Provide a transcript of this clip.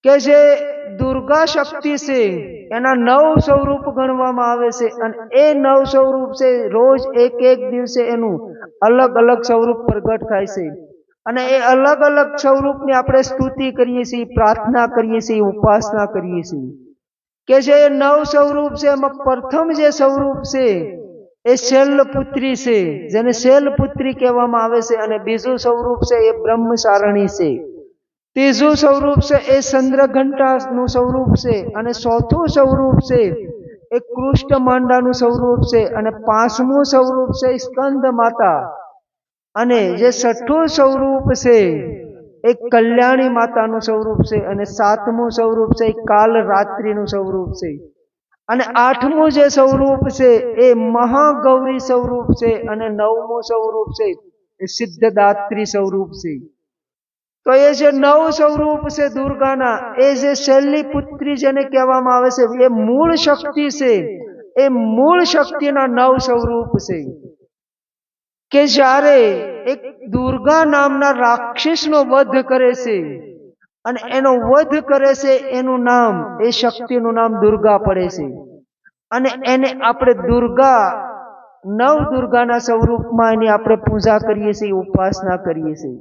કે જે દુર્ગા શક્તિ છે એના 9 સ્વરૂપ ગણવામાં આવે છે અને એ 9 સ્વરૂપ છે રોજ એક એક દિવસે એનું અલગ અલગ સ્વરૂપ પ્રગટ થાય છે અને એ અલગ અલગ સ્વરૂપની આપણે સ્તુતિ કરીએ છીએ, પ્રાર્થના કરીએ છીએ, ઉપાસના કરીએ છીએ કે જે 9 સ્વરૂપ છે એમાં પ્રથમ જે સ્વરૂપ છે એ શૈલપુત્રી છે, જેને શૈલપુત્રી કહેવામાં આવે છે, અને બીજું સ્વરૂપ છે એ બ્રહ્મચારણી છે, ત્રીજું સ્વરૂપ છે એ ચંદ્રઘંટાનું સ્વરૂપ છે, અને ચોથું સ્વરૂપ છે એ કૃષ્ણ માંડાનું સ્વરૂપ છે, અને પાંચમું સ્વરૂપ છે સ્કંદ માતા, અને જે છઠ્ઠું સ્વરૂપ છે એ કલ્યાણી માતાનું સ્વરૂપ છે, અને સાતમું સ્વરૂપ છે એ કાલ રાત્રિનું સ્વરૂપ છે, અને આઠમું જે સ્વરૂપ છે એ મહાગૌરી સ્વરૂપ છે, અને નવમું સ્વરૂપ છે એ સિદ્ધદાત્રી સ્વરૂપ છે. તો એ જે 9 સ્વરૂપ છે દુર્ગાના, એ જે શૈલીપુત્રી જેને કહેવામાં આવે છે એ મૂળ શક્તિ છે, એ મૂળ શક્તિના 9 સ્વરૂપ છે કે જ્યારે એક દુર્ગા નામના રાક્ષસનો વધ કરે છે અને એનો વધ કરે છે, એનું નામ, એ શક્તિનું નામ દુર્ગા પડે છે, અને એને આપણે દુર્ગા, 9 દુર્ગાના સ્વરૂપમાં એની આપણે પૂજા કરીએ છીએ, ઉપાસના કરીએ છીએ.